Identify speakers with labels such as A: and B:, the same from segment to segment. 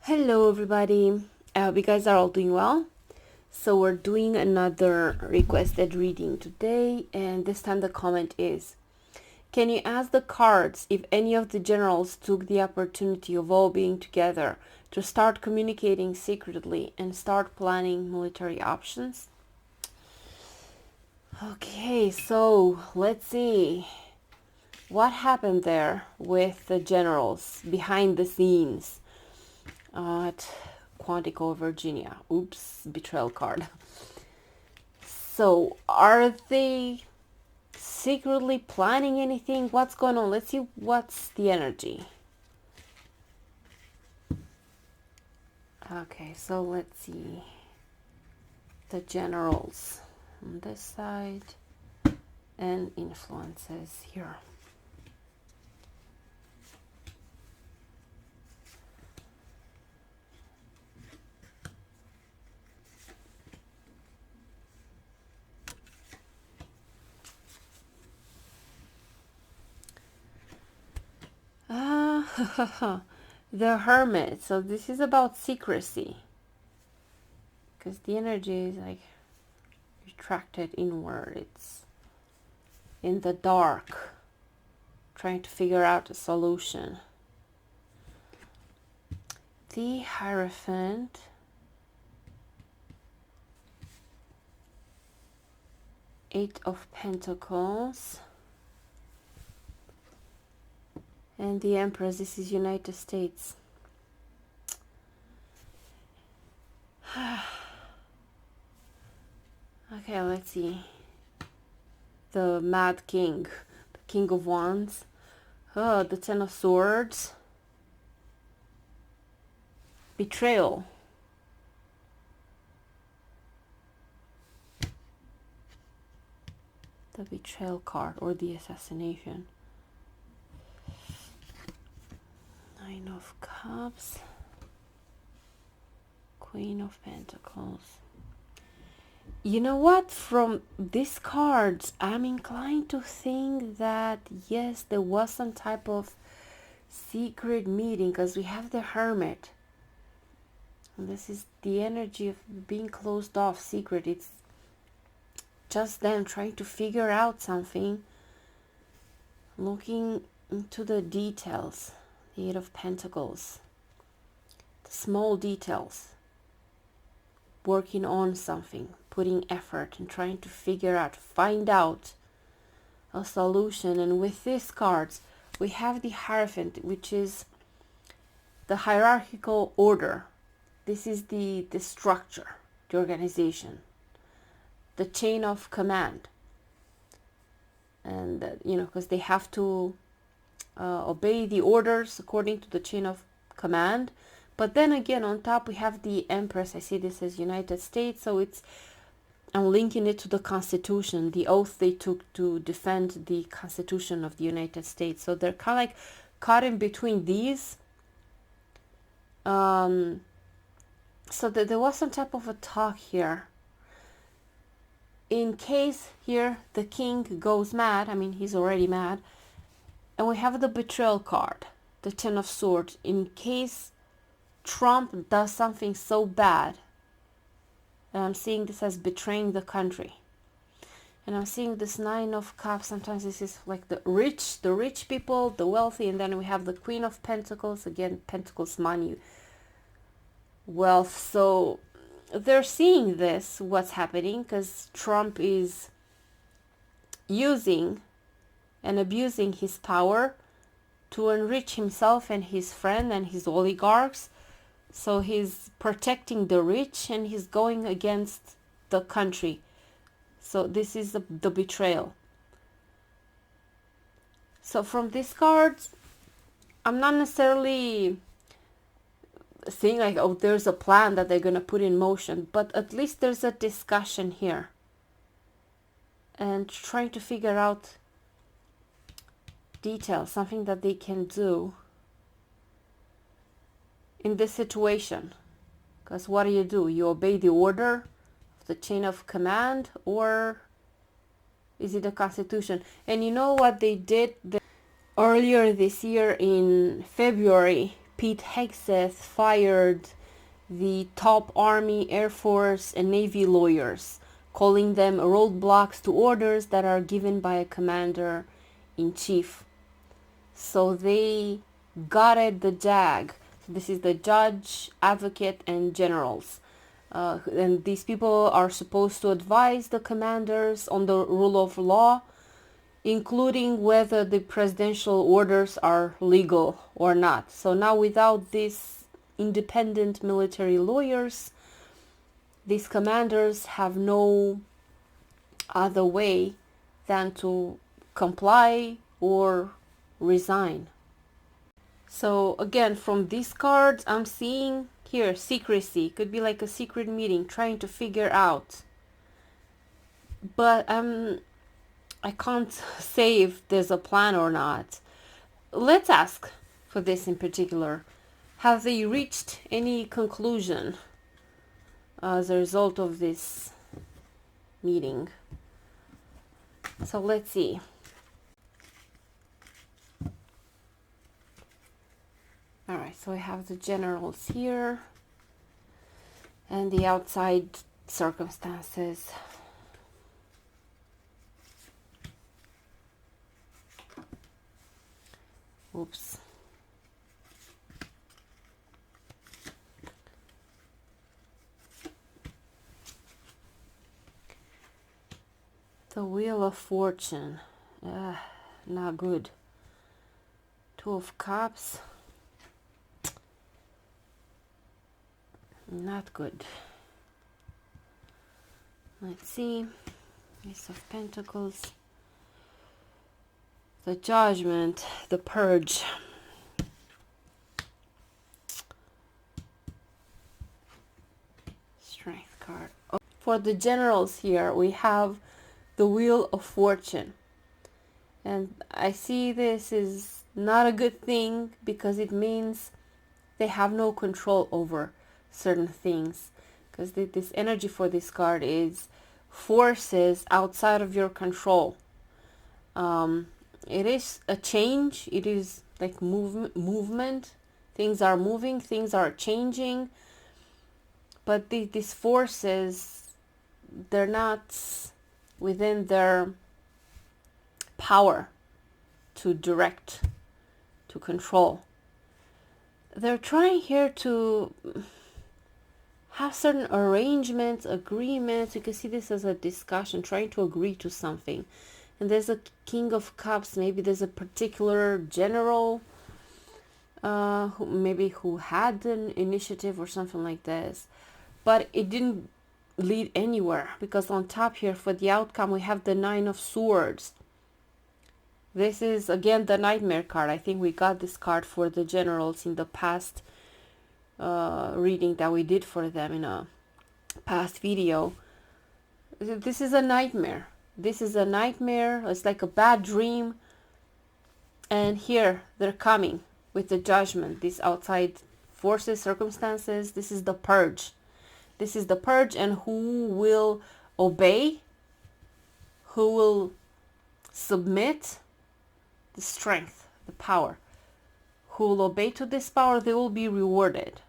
A: Hello everybody, I hope you guys are all doing well. So we're doing another requested reading today, and this time the comment is, can you ask the cards if any of the generals took the opportunity of all being together to start communicating secretly and start planning military options? Okay, so let's see what happened there with the generals behind the scenes at Quantico, Virginia. Oops, betrayal card. So, are they secretly planning anything? What's going on? Let's see what's the energy. Okay, so let's see the generals on this side and influences here. The Hermit. So this is about secrecy, because the energy is like retracted inward. It's in the dark, trying to figure out a solution. The Hierophant. Eight of Pentacles. And the Empress. This is United States. Okay, let's see. The Mad King. The King of Wands. Oh, the Ten of Swords. Betrayal. The Betrayal card, or the Assassination. Nine of Cups. Queen of Pentacles. You know what? From these cards, I'm inclined to think that yes, there was some type of secret meeting, because we have the Hermit. And this is the energy of being closed off, secret. It's just them trying to figure out something, looking into the details. The Eight of Pentacles. The small details. Working on something, putting effort and trying to figure out, find out a solution. And with these cards, we have the Hierophant, which is the hierarchical order. This is the structure, the organization, the chain of command. And, because they have to obey the orders according to the chain of command. But then again, on top we have the Empress. I see this as United States, so I'm linking it to the Constitution, the oath they took to defend the Constitution of the United States. So they're kind of like caught in between these. So that there was some type of a talk here. In case here the king goes mad, I mean he's already mad, and we have the Betrayal card, the Ten of Swords. In case Trump does something so bad, and I'm seeing this as betraying the country, and I'm seeing this Nine of Cups. Sometimes this is like the rich people, the wealthy, and then we have the Queen of Pentacles. Again, Pentacles, money, wealth. So they're seeing this, what's happening, because Trump is using and abusing his power to enrich himself and his friend and his oligarchs. So he's protecting the rich and he's going against the country. So this is the betrayal. So from these cards, I'm not necessarily saying like, oh, there's a plan that they're going to put in motion, but at least there's a discussion here. And trying to figure out details, something that they can do in this situation. Because what do? You obey the order of the chain of command, or is it the Constitution? And you know what they did earlier this year in February? Pete Hegseth fired the top Army, Air Force, and Navy lawyers, calling them roadblocks to orders that are given by a commander-in-chief. So they gutted the JAG. This is the judge, advocate, and generals. And these people are supposed to advise the commanders on the rule of law, including whether the presidential orders are legal or not. So now without these independent military lawyers, these commanders have no other way than to comply or resign. So again, from these cards, I'm seeing here secrecy. Could be like a secret meeting trying to figure out. But I can't say if there's a plan or not. Let's ask for this in particular. Have they reached any conclusion as a result of this meeting? So let's see. Alright, so I have the generals here and the outside circumstances. Oops. The Wheel of Fortune. Not good. Two of Cups. Not good. Let's see. Ace of Pentacles. The Judgment. The Purge. Strength card. For the generals here, we have the Wheel of Fortune. And I see this is not a good thing because it means they have no control over certain things. Because this energy for this card is forces outside of your control. It is a change. It is like movement. Things are moving. Things are changing. But these forces, they're not within their power to direct, to control. They're trying here to have certain arrangements, agreements. You can see this as a discussion, trying to agree to something. And there's a King of Cups. Maybe there's a particular general who had an initiative or something like this. But it didn't lead anywhere, because on top here for the outcome we have the Nine of Swords. This is again the Nightmare card. I think we got this card for the generals in the past reading that we did for them in a past video. This is a nightmare. This is a nightmare. It's like a bad dream. And here they're coming with the Judgment. These outside forces, circumstances. This is the Purge. This is the Purge, and who will obey? Who will submit? The strength, the power. Who will obey to this power, they will be rewarded.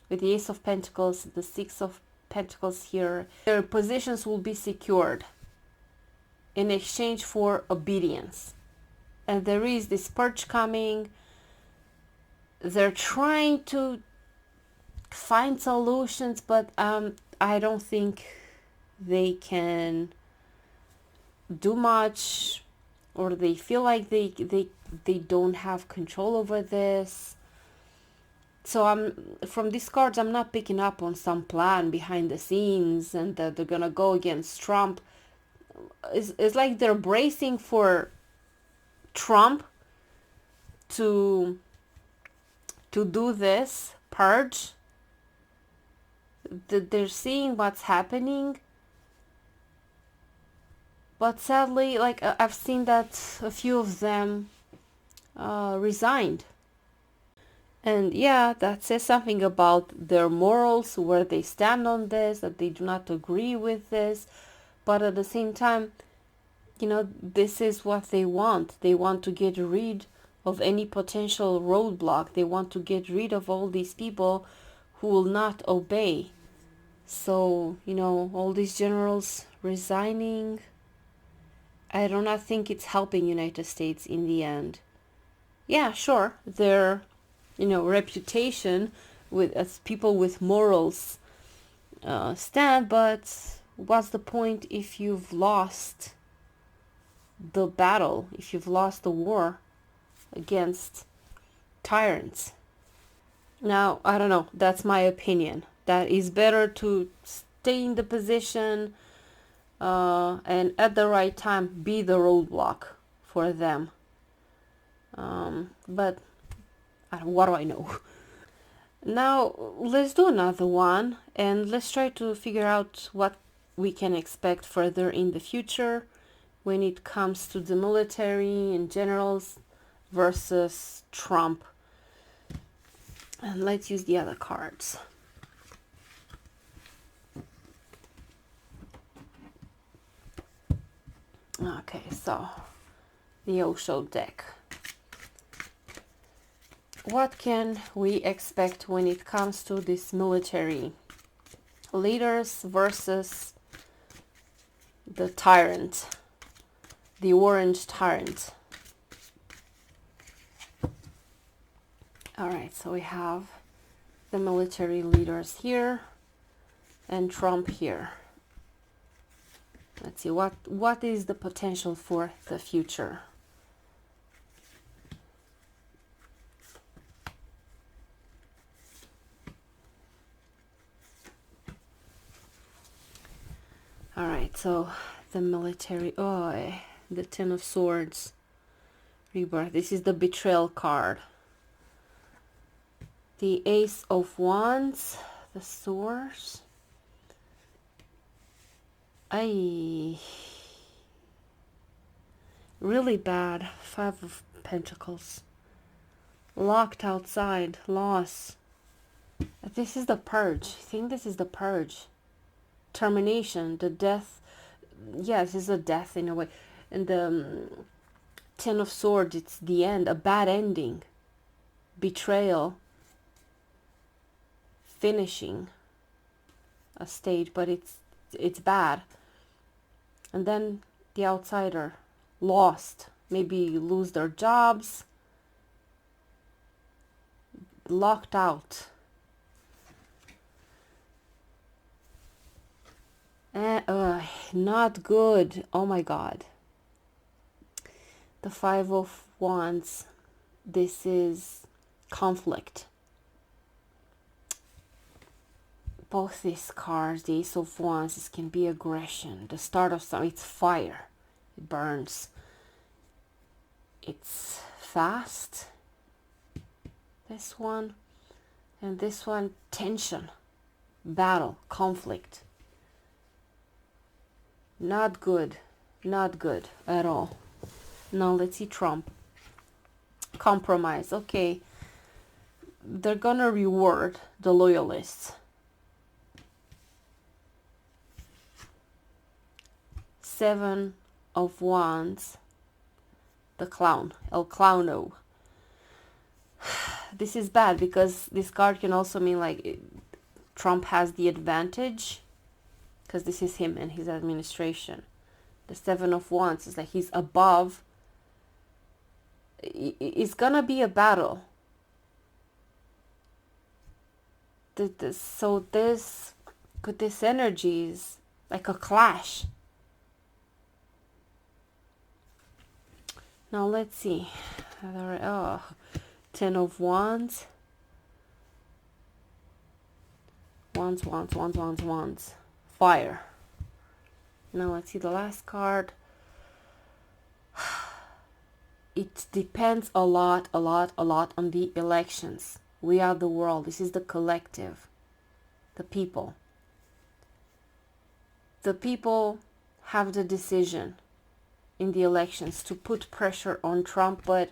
A: With the Ace of Pentacles, the Six of Pentacles here, their positions will be secured in exchange for obedience. And there is this Purge coming. They're trying to find solutions, but I don't think they can do much, or they feel like they don't have control over this. So from these cards, I'm not picking up on some plan behind the scenes and that they're gonna go against Trump. It's like they're bracing for Trump to do this purge. They're seeing what's happening, but sadly, like I've seen that a few of them resigned. And yeah, that says something about their morals, where they stand on this, that they do not agree with this. But at the same time, you know, this is what they want. They want to get rid of any potential roadblock. They want to get rid of all these people who will not obey. So, all these generals resigning, I do not think it's helping United States in the end. Yeah, sure, their, reputation with as people with morals stand, but what's the point if you've lost the battle, if you've lost the war against tyrants? Now, I don't know, that's my opinion. That is better to stay in the position and at the right time be the roadblock for them. But what do I know? Now, let's do another one and let's try to figure out what we can expect further in the future when it comes to the military and generals versus Trump. And let's use the other cards. Okay, so the Osho deck. What can we expect when it comes to this military leaders versus the tyrant, the orange tyrant? All right, so we have the military leaders here and Trump here. Let's see what is the potential for the future. All right, so the military, the Ten of Swords, rebirth. This is the betrayal card. The Ace of Wands, the Swords. Really bad. Five of Pentacles. Locked outside. Loss. This is the purge. I think this is the purge. Termination. The death. Yes, it's a death in a way. And the Ten of Swords, it's the end. A bad ending. Betrayal. Finishing a stage, but it's bad. And then the outsider, lost, maybe lose their jobs, locked out. Not good. Oh my God. The Five of Wands. This is conflict. Both these cards, the Ace of Wands, this can be aggression. The start of something, it's fire. It burns. It's fast. This one. And this one, tension. Battle. Conflict. Not good. Not good at all. Now let's see Trump. Compromise. Okay. They're gonna reward the loyalists. Seven of Wands, the clown, El Clowno. This is bad because this card can also mean like Trump has the advantage because this is him and his administration. The Seven of Wands is like he's above. It's gonna be a battle. So this energy is like a clash. Now let's see. Ten of Wands. Wands. Fire. Now let's see the last card. It depends a lot on the elections. We are the world. This is the collective. The people. The people have the decision in the elections to put pressure on Trump, but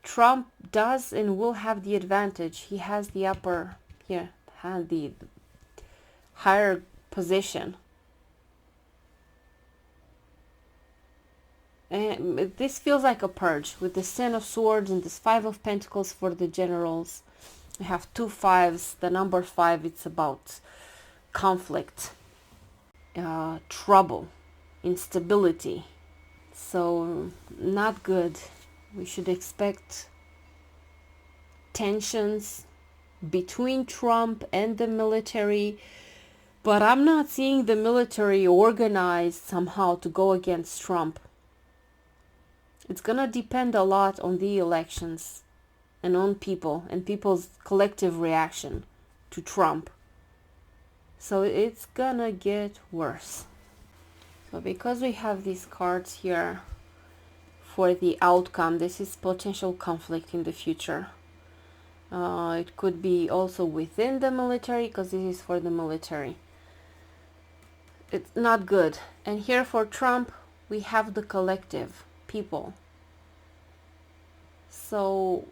A: Trump does and will have the advantage. He has the upper here, the higher position. And this feels like a purge with the Ten of Swords and this Five of Pentacles for the generals. We have 2 5s. The number 5, it's about conflict, trouble, instability. So not good. We should expect tensions between Trump and the military, but I'm not seeing the military organized somehow to go against Trump. It's gonna depend a lot on the elections and on people and people's collective reaction to Trump. So it's gonna get worse. So because we have these cards here for the outcome, this is potential conflict in the future. It could be also within the military, because this is for the military. It's not good. And here for Trump, we have the collective people. So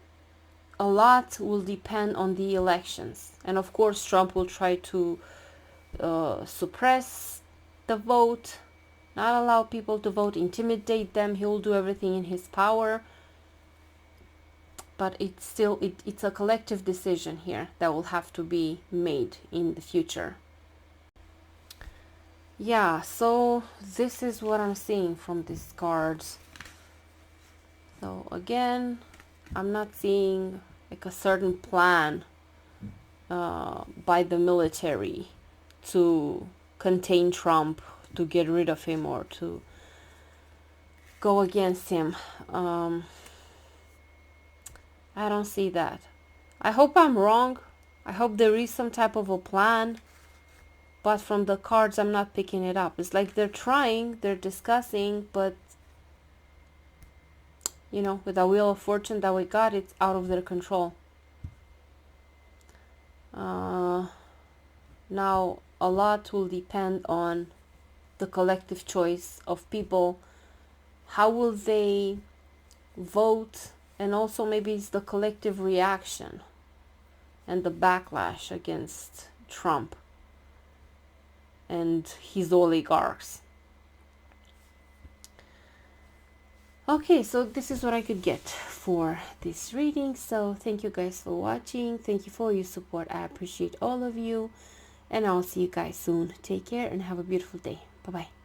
A: a lot will depend on the elections. And of course, Trump will try to suppress the vote, not allow people to vote, intimidate them. He will do everything in his power. But it's still, it's a collective decision here that will have to be made in the future. Yeah, so this is what I'm seeing from these cards. So again, I'm not seeing like a certain plan by the military to contain Trump, to get rid of him, or to go against him. I don't see that. I hope I'm wrong. I hope there is some type of a plan. But from the cards, I'm not picking it up. It's like they're trying, they're discussing, but, you know, with the Wheel of Fortune that we got, it's out of their control. Now, a lot will depend on the collective choice of people. How will they vote? And also maybe it's the collective reaction and the backlash against Trump and his oligarchs. Okay, so this is what I could get for this reading. So thank you guys for watching. Thank you for your support. I appreciate all of you. And I'll see you guys soon. Take care and have a beautiful day. Bye-bye.